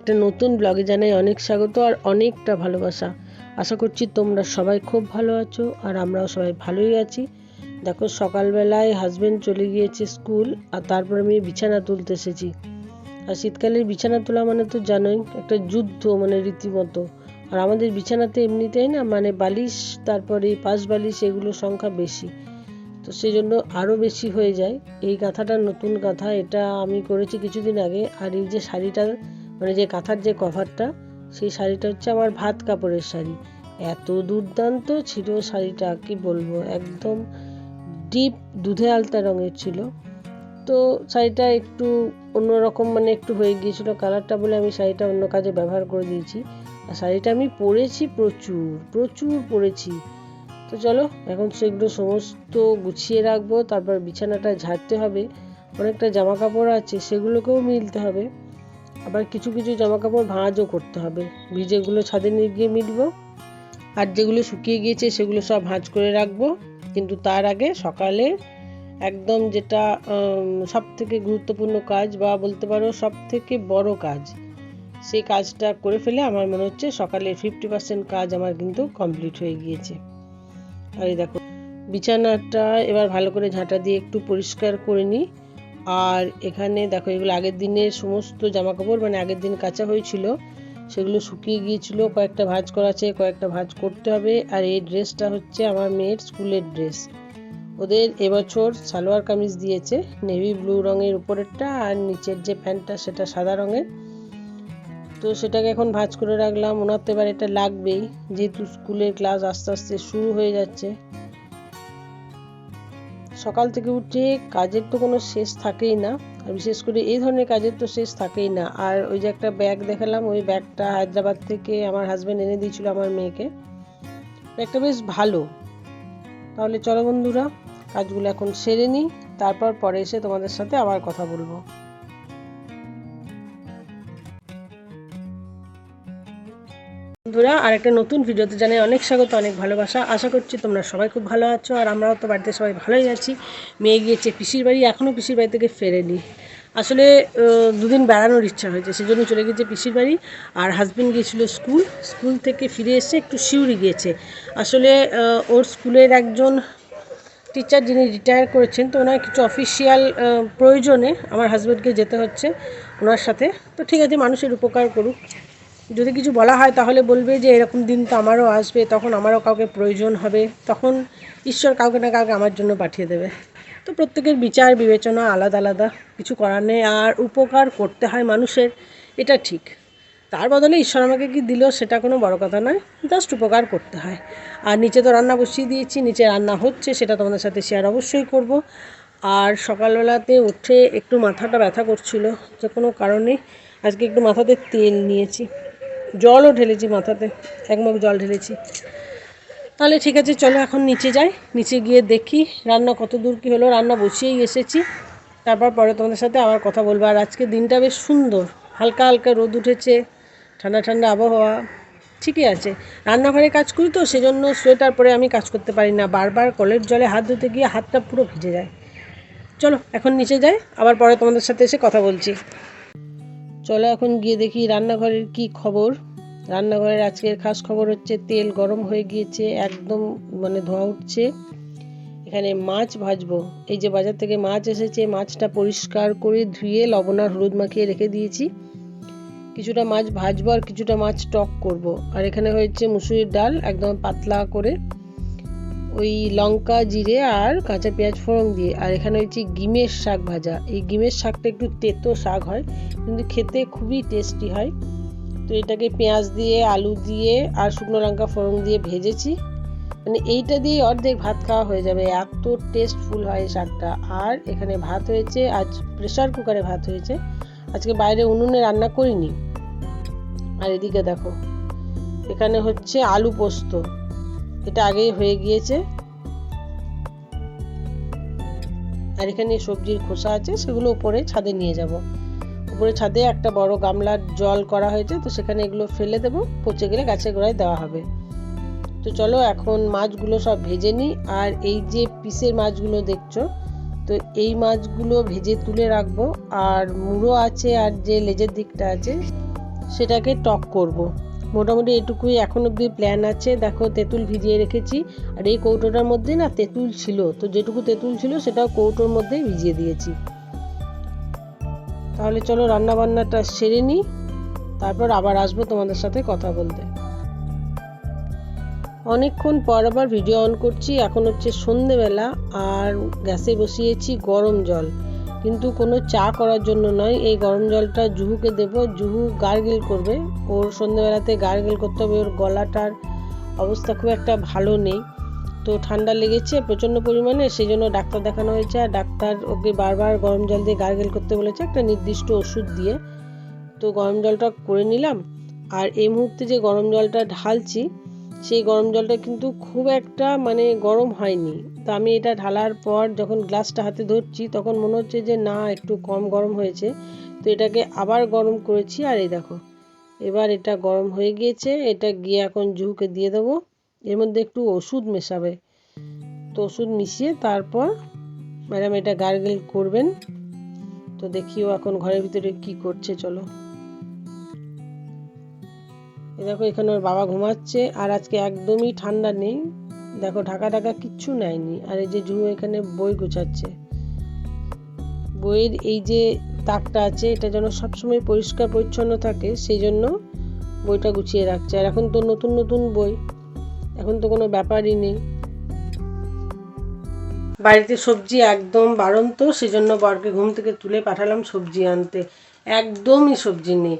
একটা নতুন ব্লগে জানাই অনেক স্বাগত আর অনেকটা ভালোবাসা। আশা করছি তোমরা সবাই খুব ভালো আছো আর আমরাও সবাই ভালোই আছি। দেখো সকালবেলায় হাজবেন্ড চলে গিয়েছে স্কুল আর তারপর আমি বিছানা তুলতে এসেছি। আর শীতকালের বিছানা তোলা মানে তো জানোই একটা যুদ্ধ, মানে রীতিমতো। আর আমাদের বিছানাতে এমনিতেই না মানে বালিশ, তারপরে পাশ বালিশ এগুলোর সংখ্যা বেশি, তো সেই জন্য আরও বেশি হয়ে যায়। এই কাঁথাটা নতুন কাঁথা, এটা আমি করেছি কিছুদিন আগে। আর এই যে শাড়িটা, মানে যে কাঁথার যে কভারটা, সেই শাড়িটা হচ্ছে আমার ভাত কাপড়ের শাড়ি। এত দুর্দান্ত ছিল শাড়িটা, কি বলবো, একদম ডিপ দুধে আলতা রঙের ছিল। তো শাড়িটা একটু অন্যরকম, মানে একটু হয়ে গিয়েছিল কালারটা বলে আমি শাড়িটা অন্য কাজে ব্যবহার করে দিয়েছি। আর শাড়িটা আমি পরেছি, প্রচুর প্রচুর পরেছি। তো চলো এখন সেগুলো সমস্ত গুছিয়ে রাখবো, তারপর বিছানাটা ঝাড়তে হবে। অনেকটা জামা কাপড় আছে, সেগুলোকেও মিলতে হবে। আবার কিছু কিছু জামা কাপড় ভাঁজও করতে হবে। ভিজেগুলো ছাদে নিয়ে গিয়ে মিলবো, আর যেগুলো শুকিয়ে গিয়েছে সেগুলো সব ভাঁজ করে রাখবো। কিন্তু তার আগে সকালে একদম যেটা সব থেকে গুরুত্বপূর্ণ কাজ, বা বলতে পারো সব থেকে বড় কাজ, সেই কাজটা করে ফেলে আমার মনে হচ্ছে সকালে 50% কাজ আমার কিন্তু কমপ্লিট হয়ে গিয়েছে। আর এই দেখো বিছানাটা এবার ভালো করে ঝাঁটা দিয়ে একটু পরিষ্কার করে নিই। আর এখানে দেখো এগুলো আগের দিনের সমস্ত জামা কাপড়, মানে আগের দিন কাচা হয়েছিল, সেগুলো শুকিয়ে গিয়েছিল। কয়েকটা ভাঁজ করা আছে, কয়েকটা ভাঁজ করতে হবে। আর এই ড্রেসটা হচ্ছে আমার মেয়ের স্কুলের ড্রেস। ওদের এবছর সালোয়ার কামিজ দিয়েছে নেভি ব্লু রঙের উপরেরটা, আর নিচের যে প্যান্টটা সেটা সাদা রঙের। তো সেটাকে এখন ভাঁজ করে রাখলাম। ওনার তো এবার এটা লাগবেই, যেহেতু স্কুলের ক্লাস আস্তে আস্তে শুরু হয়ে যাচ্ছে। সকাল থেকে উঠে কাজের তো কোনো শেষ থাকেই না, আর বিশেষ করে এই ধরনের কাজের তো শেষ থাকেই না। আর ওই যে একটা ব্যাগ দেখালাম, ওই ব্যাগটা হায়দ্রাবাদ থেকে আমার হাজব্যান্ড এনে দিয়েছিল আমার মেয়েকে। ব্যাগটা বেশ ভালো। তাহলে চলো বন্ধুরা, কাজগুলো এখন সেরে নিই, তারপর পরে এসে তোমাদের সাথে আবার কথা বলবো। বন্ধুরা, আর একটা নতুন ভিডিওতে জানাই অনেক স্বাগত, অনেক ভালোবাসা। আশা করছি তোমরা সবাই খুব ভালো আছো, আর আমরাও তো বাড়িতে সবাই ভালোই আছি। মেয়ে গিয়েছে পিসির বাড়ি, এখনও পিসির বাড়ি থেকে ফেরেনি। আসলে দুদিন বেড়ানোর ইচ্ছা হয়েছে, সেজন্য চলে গেছে পিসির বাড়ি। আর হাজব্যান্ড গিয়েছিল স্কুল থেকে ফিরে এসে একটু সিউড়ি গিয়েছে। আসলে ওর স্কুলের একজন টিচার যিনি রিটায়ার করেছেন, তো ওনার কিছু অফিসিয়াল প্রয়োজনে আমার হাজব্যান্ডকে যেতে হচ্ছে ওনার সাথে। তো ঠিক আছে, মানুষের উপকার করুক। যদি কিছু বলা হয় তাহলে বলবে যে এরকম দিন তো আমারও আসবে, তখন আমারও কাউকে প্রয়োজন হবে, তখন ঈশ্বর কাউকে না কাউকে আমার জন্য পাঠিয়ে দেবে। তো প্রত্যেকের বিচার বিবেচনা আলাদা আলাদা, কিছু করার নেই। আর উপকার করতে হয় মানুষের, এটা ঠিক। তার বদলে ঈশ্বর আমাকে কি দিল সেটা কোনো বড় কথা নয়, জাস্ট উপকার করতে হয়। আর নিচে তো রান্না বসিয়ে দিয়েছি, নিচে রান্না হচ্ছে, সেটা তোমাদের সাথে শেয়ার অবশ্যই করব। আর সকালবেলাতে উঠে একটু মাথাটা ব্যথা করছিল, যে কোনো কারণে আজকে একটু মাথাতে তেল নিয়েছি, জলও ঢেলেছি মাথাতে, এক মগ জল ঢেলেছি। তাহলে ঠিক আছে, চলো এখন নিচে যাই, নিচে গিয়ে দেখি রান্না কত দূর কী হলো। রান্না বসিয়েই এসেছি, তারপর পরে তোমাদের সাথে আবার কথা বলবো। আর আজকে দিনটা বেশ সুন্দর, হালকা হালকা রোদ উঠেছে, ঠান্ডা ঠান্ডা আবহাওয়া, ঠিকই আছে। রান্নাঘরে কাজ করি তো সেজন্য সোয়েটার পরে আমি কাজ করতে পারি না, বারবার কলের জলে হাত ধুতে গিয়ে হাতটা পুরো ভিজে যায়। চলো এখন নিচে যাই, আবার পরে তোমাদের সাথে এসে কথা বলছি। চলো এখন গিয়ে দেখি রান্নাঘরের কি খবর। রান্নাঘরের আজকের খাস খবর হচ্ছে তেল গরম হয়ে গিয়েছে, একদম মানে ধোঁয়া উঠছে। এখানে মাছ ভাজবো। এই যে বাজার থেকে মাছ এসেছে, মাছটা পরিষ্কার করে ধুয়ে লবণ আর হলুদ মাখিয়ে রেখে দিয়েছি। কিছুটা মাছ ভাজবো আর কিছুটা মাছ টক করব। আর এখানে হয়েছে মুসুরির ডাল, একদম পাতলা করে, ওই লঙ্কা জিরে আর কাঁচা পেঁয়াজ ফোড়ন দিয়ে। আর এখানে হচ্ছে গিমের শাক ভাজা। এই গিমের শাকটা একটু তেতো শাক হয়, কিন্তু খেতে খুবই টেস্টি হয়। তো এটাকে পেঁয়াজ দিয়ে, আলু দিয়ে আর শুকনো লঙ্কা ফোড়ন দিয়ে ভেজেছি। মানে এইটা দিয়ে অর্ধেক ভাত খাওয়া হয়ে যাবে, এত টেস্টফুল হয় শাকটা। আর এখানে ভাত হয়েছে, আজ প্রেসার কুকারে ভাত হয়েছে, আজকে বাইরে উনুনে রান্না করিনি। আর এদিকে দেখো এখানে হচ্ছে আলু পোস্ত, এটা আগেই হয়ে গিয়েছে। আর এখানে সবজির খোসা আছে, সেগুলো উপরে ছাদে নিয়ে যাব। উপরে ছাদে একটা বড় গামলার জল করা হয়েছে, তো সেখানে এগুলো ফেলে দেবো, পচে গেলে গাছের গোড়ায় দেওয়া হবে। তো চলো এখন মাছগুলো সব ভেজে নিই। আর এই যে পিসের মাছগুলো দেখছো, তো এই মাছগুলো ভেজে তুলে রাখবো। আর মুড়ো আছে, আর যে লেজের দিকটা আছে সেটাকে টক করব। মোটামুটি এটুকুই এখন অবধি প্ল্যান আছে। দেখো তেঁতুল ভিজিয়ে রেখেছি, আর এই কৌটোটার মধ্যে না তেঁতুল ছিল, তো যেটুকু তেঁতুল ছিল সেটাও কৌটোর মধ্যেই ভিজিয়ে দিয়েছি। তাহলে চলো রান্না বান্নাটা সেরে নিই, তারপর আবার আসবো তোমাদের সাথে কথা বলতে। অনেকক্ষণ পর আবার ভিডিও অন করছি। এখন হচ্ছে সন্ধেবেলা, আর গ্যাসে বসিয়েছি গরম জল, কিন্তু কোনো চা করার জন্য নয়। এই গরম জলটা জুহুকে দেব, জুহু গার্গেল করবে। ওর সন্ধেবেলাতে গার্গেল করতে হবে, ওর গলাটার অবস্থা খুব একটা ভালো নেই, তো ঠান্ডা লেগেছে প্রচণ্ড পরিমাণে, সেই জন্য ডাক্তার দেখানো হয়েছে। আর ডাক্তার ওকে বারবার গরম জল দিয়ে গার্গেল করতে বলেছে, একটা নির্দিষ্ট ওষুধ দিয়ে। তো গরম জলটা করে নিলাম। আর এই মুহূর্তে যে গরম জলটা ঢালছি, সেই গরম জলটা কিন্তু খুব একটা মানে গরম হয়নি। তো আমি এটা ঢালার পর যখন গ্লাসটা হাতে ধরছি, তখন মনে হচ্ছে যে না, একটু কম গরম হয়েছে। তো এটাকে আবার গরম করেছি, আর এই দেখো এবার এটা গরম হয়ে গিয়েছে। এটা গিয়ে এখন জুহুকে দিয়ে দেবো। এর মধ্যে একটু ওষুধ মেশাবে, তো ওষুধ মিশিয়ে তারপর ম্যাডাম এটা গার্গেল করবেন। তো দেখিও এখন ঘরের ভিতরে কি করছে, চলো। দেখো এখানে ওর বাবা ঘুমাচ্ছে, আর আজকে একদমই ঠান্ডা নেই। দেখো ঢাকা ঢাকা কিচ্ছু নেয়নি। আর এই যে জুহু এখানে বই গোছাচ্ছে। বইয়ের এই যে তাকটা আছে, এটা যেন সবসময় পরিষ্কার পরিচ্ছন্ন থাকে, সেই জন্য বইটা গুছিয়ে রাখছে। আর এখন তো নতুন নতুন বই, এখন তো কোনো ব্যাপারই নেই। বাড়িতে সবজি একদম বাড়ন্ত, সেজন্য বরকে ঘুম থেকে তুলে পাঠালাম সবজি আনতে। একদমই সবজি নেই।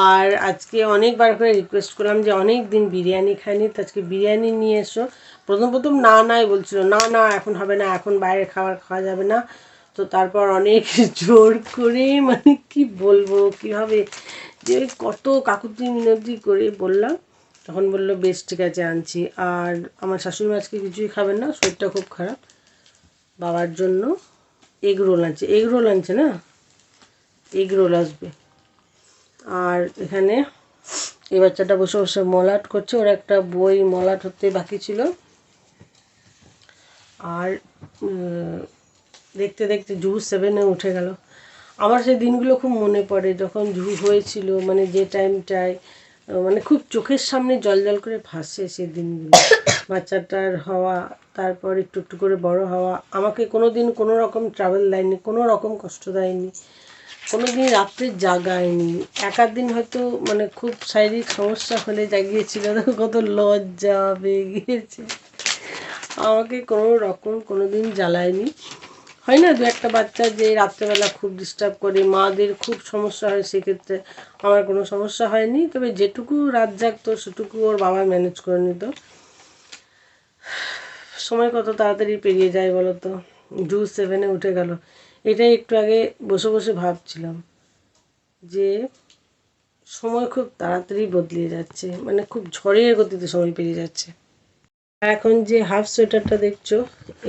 আর আজকে অনেকবার করে রিকোয়েস্ট করলাম যে অনেক দিন বিরিয়ানি খাইনি, তো আজকে বিরিয়ানি নিয়ে এসো। প্রথম প্রথম না নাই বলছিল, না না এখন হবে না, এখন বাইরের খাবার খাওয়া যাবে না। তো তারপর অনেক জোর করে, মানে কি বলবো কীভাবে যে কত কাকুতি মিনতি করে বললাম, তখন বললো বেশ ঠিক আছে আনছি। আর আমার শাশুড়ি আজকে কিছুই খাবেন না, শরীরটা খুব খারাপ। বাবার জন্য এগ রোল আনছে, এগ রোল আনছে না, এগ রোল আসবে। আর এখানে এই বাচ্চাটা বসে বসে মলাট করছে, ওর একটা বই মলাট হতে বাকি ছিল। আর দেখতে দেখতে জুহু 7-এ উঠে গেল। আমার সেই দিনগুলো খুব মনে পড়ে, যখন জুহু হয়েছিল, মানে যে টাইমটায় মানে খুব চোখের সামনে জল জল করে ভাসে সেই দিনগুলো। বাচ্চাটার হওয়া, তারপর একটু একটু করে বড় হওয়া, আমাকে কোনো দিন কোনো রকম ট্রাভেল দেয়নি, কোনো রকম কষ্ট দেয়নি, কোনো দিন রাত্রে জাগায়নি। একাধ দিন হয়তো মানে খুব শারীরিক সমস্যা হলে জাগিয়েছিল, কত লজ্জা পেয়ে গিয়েছে। আমাকে কোনো রকম কোনো দিন জ্বালায়নি। হয় না দু একটা বাচ্চা যে রাত্রেবেলা খুব ডিস্টার্ব করে, মাদের খুব সমস্যা হয়, সেক্ষেত্রে আমার কোনো সমস্যা হয়নি। তবে যেটুকু রাত জাগতো সেটুকু ওর বাবা ম্যানেজ করে নিত। সময় কত তাড়াতাড়ি পেরিয়ে যায় বলো তো, জুহু 7-এ উঠে গেল। এটাই একটু আগে বসে বসে ভাবছিলাম যে সময় খুব তাড়াতাড়ি বদলে যাচ্ছে, মানে খুব ঝড়ের গতিতে সময় পেরিয়ে যাচ্ছে। এখন যে হাফ সোয়েটারটা দেখছো,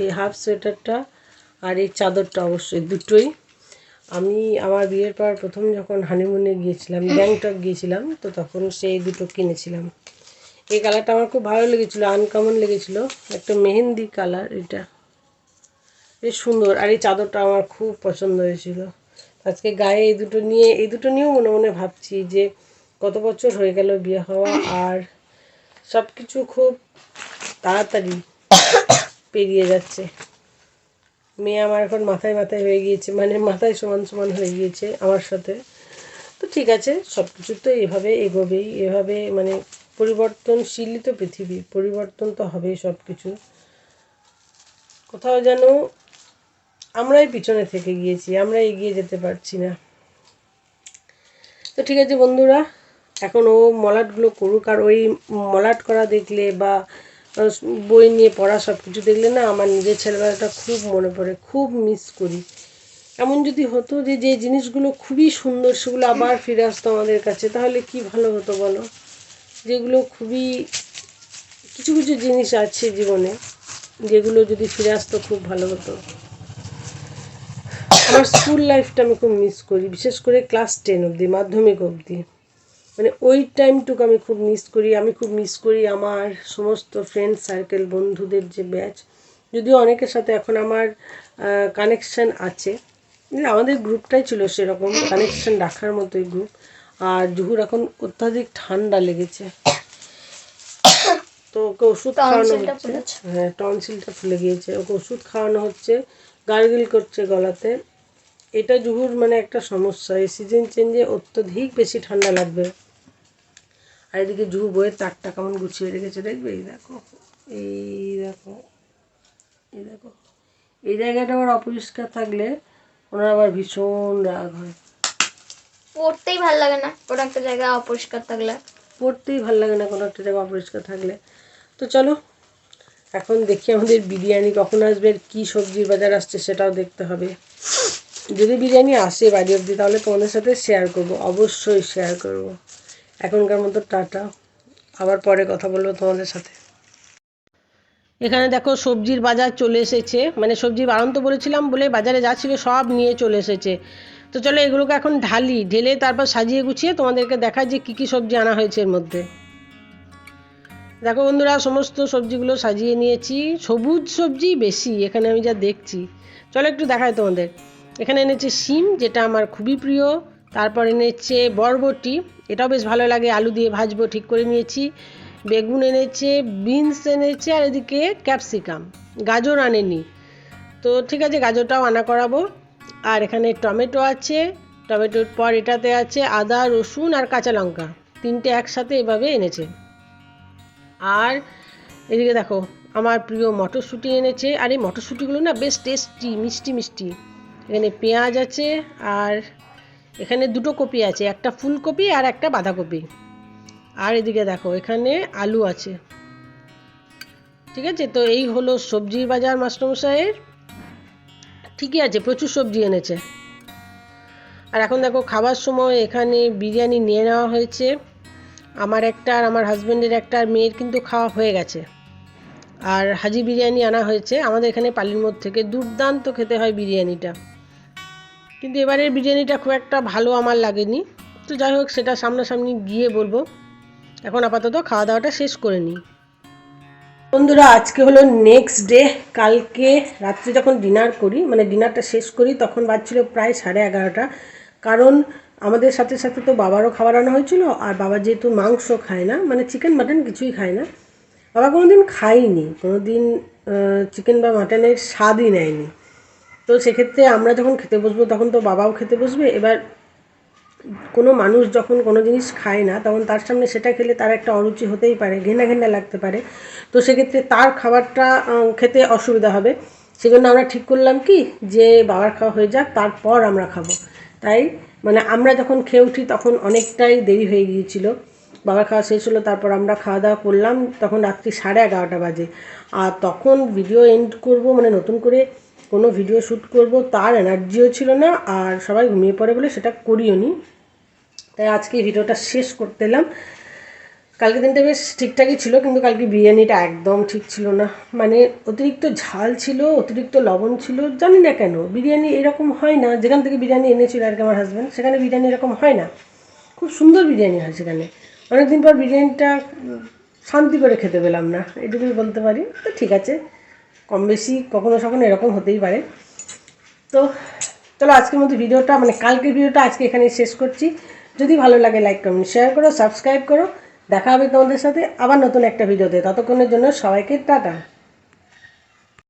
এই হাফ সোয়েটারটা আর এই চাদরটা অবশ্যই দুটোই আমি আমার বিয়ের পর প্রথম যখন হানিমুনে গিয়েছিলাম, গ্যাংটক গিয়েছিলাম, তো তখন সেই দুটো কিনেছিলাম। এই কালারটা আমার খুব ভালো লেগেছিলো, আনকমন লেগেছিলো, একটা মেহেন্দি কালার, এটা বেশ সুন্দর। আর এই চাদরটা আমার খুব পছন্দ হয়েছিল। আজকে গায়ে এই দুটো নিয়েও মনে মনে ভাবছি যে কত বছর হয়ে গেল বিয়ে হওয়া, আর সব কিছু খুব তাড়াতাড়ি পেরিয়ে যাচ্ছে। মেয়ে আমার এখন মাথায় মাথায় হয়ে গিয়েছে, মানে মাথায় সমান সমান হয়ে গিয়েছে আমার সাথে। তো ঠিক আছে, সব কিছু তো এভাবে এগোবেই, এভাবে মানে পরিবর্তনশীলই তো পৃথিবী, পরিবর্তন তো হবেই সব কিছু। কোথাও যেন আমরাই পিছনে থেকে গিয়েছি, আমরা এগিয়ে যেতে পারছি না। তো ঠিক আছে বন্ধুরা, এখন ও মলাটগুলো করুক। আর ওই মলাট করা দেখলে বা বই নিয়ে পড়া সব কিছু দেখলে না, আমার নিজের ছেলেবেলাটা খুব মনে পড়ে, খুব মিস করি। এমন যদি হতো যে যে জিনিসগুলো খুবই সুন্দর সেগুলো আবার ফিরে আসতো আমাদের কাছে, তাহলে কি ভালো হতো বলো। যেগুলো খুবই কিছু কিছু জিনিস আছে জীবনে, যেগুলো যদি ফিরে আসতো খুব ভালো হতো। আমার স্কুল লাইফটা আমি খুব মিস করি, বিশেষ করে ক্লাস 10 অবধি, মাধ্যমিক অবধি, মানে ওই টাইমটুকু আমি খুব মিস করি। আমি খুব মিস করি আমার সমস্ত ফ্রেন্ড সার্কেল, বন্ধুদের যে ব্যাচ, যদিও অনেকের সাথে এখন আমার কানেকশান আছে, আমাদের গ্রুপটাই ছিল সেরকম কানেকশান রাখার মতোই গ্রুপ। আর জুহুর এখন অত্যাধিক ঠান্ডা লেগেছে, তো ওকে ওষুধ খাওয়ানো হচ্ছে। হ্যাঁ, টনসিলটা ফুলে গিয়েছে, ওকে ওষুধ খাওয়ানো হচ্ছে, গার্গিল করছে গলাতে। এটা জুহুর মানে একটা সমস্যা, এই সিজন চেঞ্জে অত্যধিক বেশি ঠান্ডা লাগবে। আর এদিকে জুহু বইয়ের তারটা কেমন গুছিয়ে রেখেছে দেখবে, এই দেখো, এই দেখো, এই দেখো, এই জায়গাটা আবার অপরিষ্কার থাকলে ওনার আবার ভীষণ রাগ হয়। পড়তেই ভালো লাগে না কোনো একটা জায়গা অপরিষ্কার থাকলে, পড়তেই ভালো লাগে না কোনো একটা জায়গা অপরিষ্কার থাকলে। তো চলো এখন দেখি আমাদের বিরিয়ানি কখন আসবে, কী সবজির বাজার আসছে সেটাও দেখতে হবে। যদি বিরিয়ানি আসে বাড়ি অবধি তাহলে তোমাদের সাথে শেয়ার করব, অবশ্যই শেয়ার করব। এখনকার মতো টাটা, আবার পরে কথা বলবো তোমাদের সাথে। এখানে দেখো সবজির বাজার চলে এসেছে, মানে সবজি বাড়ন্ত বলেছিলাম বলে বাজারে যা ছিল সব নিয়ে চলে এসেছে। তো চলো এগুলোকে এখন ঢেলে তারপর সাজিয়ে গুছিয়ে তোমাদেরকে দেখায় যে কী কী সবজি আনা হয়েছে এর মধ্যে। দেখো বন্ধুরা, সমস্ত সবজিগুলো সাজিয়ে নিয়েছি, সবুজ সবজি বেশি এখানে আমি যা দেখছি। চলো একটু দেখাই তোমাদের। এখানে এনেছে শিম, যেটা আমার খুবই প্রিয়। তারপর এনেছে বরবটি, এটাও বেশ ভালো লাগে, আলু দিয়ে ভাজবো ঠিক করে নিয়েছি। বেগুন এনেছে, বিনস এনেছে, আর এদিকে ক্যাপসিকাম, গাজর আনেনি। তো ঠিক আছে, গাজরটাও আনা করাবো। আর এখানে টমেটো আছে, টমেটোর পর এটাতে আছে আদা, রসুন আর কাঁচা লঙ্কা, তিনটে একসাথে এভাবে এনেছে। আর এদিকে দেখো আমার প্রিয় মটরশুঁটি এনেছে, আর এই মটরশুঁটিগুলো না বেশ টেস্টি, মিষ্টি মিষ্টি। এখানে পেঁয়াজ আছে, আর এখানে দুটো কপি আছে, একটা ফুলকপি আর একটা বাঁধাকপি। আর এদিকে দেখো এখানে আলু আছে। ঠিক আছে, তো এই হলো সবজির বাজার মাস্টারমশাইয়ের। ঠিকই আছে, প্রচুর সবজি এনেছে। আর এখন দেখো খাবার সময় এখানে বিরিয়ানি নিয়ে নেওয়া হয়েছে, আমার একটা আর আমার হাজব্যান্ডের একটা, আর মেয়ের কিন্তু খাওয়া হয়ে গেছে। আর হাজি বিরিয়ানি আনা হয়েছে আমাদের এখানে পালির মোড় থেকে, দুর্দান্ত খেতে হয় বিরিয়ানিটা, কিন্তু এবারের বিরিয়ানিটা খুব একটা ভালো আমার লাগেনি। তো যাই হোক, সেটা সামনাসামনি গিয়ে বলবো। এখন আপাতত খাওয়া দাওয়াটা শেষ করে নিই। বন্ধুরা, আজকে হলো নেক্সট ডে। কালকে রাত্রে যখন ডিনার করি, মানে ডিনারটা শেষ করি, তখন বাজছিল প্রায় 11:30। কারণ আমাদের সাথে সাথে তো বাবারও খাবার আনা হয়েছিল, আর বাবা যেহেতু মাংস খায় না, মানে চিকেন মাটন কিছুই খায় না, বাবা কোনো দিন খাইনি, কোনো দিন চিকেন বা মাটনের স্বাদই নেয়নি। তো সেক্ষেত্রে আমরা যখন খেতে বসবো তখন তো বাবাও খেতে বসবে। এবার কোনো মানুষ যখন কোনো জিনিস খায় না তখন তার সামনে সেটা খেলে তার একটা অরুচি হতেই পারে, ঘেন্না ঘেন্না লাগতে পারে। তো সেক্ষেত্রে তার খাবারটা খেতে অসুবিধা হবে। সেজন্য আমরা ঠিক করলাম কি, যে বাবার খাওয়া হয়ে যাক, তারপর আমরা খাবো। তাই মানে আমরা যখন খেয়ে উঠি তখন অনেকটাই দেরি হয়ে গিয়েছিল, বাবার খাওয়া শেষ হলো, তারপর আমরা খাওয়া দাওয়া করলাম, তখন রাত্রি 11:30 বাজে। আর তখন ভিডিও এন্ড করব, মানে নতুন করে কোনো ভিডিও শ্যুট করব তার এনার্জিও ছিল না, আর সবাই ঘুমিয়ে পড়ে বলে সেটা করিও নি। তাই আজকে ভিডিওটা শেষ করতে এলাম। কালকে দিনটা বেশ ঠিকঠাকই ছিল, কিন্তু কালকে বিরিয়ানিটা একদম ঠিক ছিল না, মানে অতিরিক্ত ঝাল ছিল, অতিরিক্ত লবণ ছিল, জানি না কেন বিরিয়ানি এরকম হয় না। যেখান থেকে বিরিয়ানি এনেছিল আর কি আমার হাজব্যান্ড, সেখানে বিরিয়ানি এরকম হয় না, খুব সুন্দর বিরিয়ানি হয় সেখানে। অনেকদিন পর বিরিয়ানিটা শান্তি করে খেতে পেলাম না, এটুকুই বলতে পারি। তো ঠিক আছে, কম বেশি কখনো সখনো এরকম হতেই পারে। তো চলো আজকের মতো ভিডিওটা, মানে কালকের ভিডিওটা আজকে এখানেই শেষ করছি। যদি ভালো লাগে লাইক কমেন্ট শেয়ার করো, সাবস্ক্রাইব করো। দেখা হবে তোমাদের সাথে আবার নতুন একটা ভিডিওতে। ততক্ষণের জন্য সবাইকে টাটা।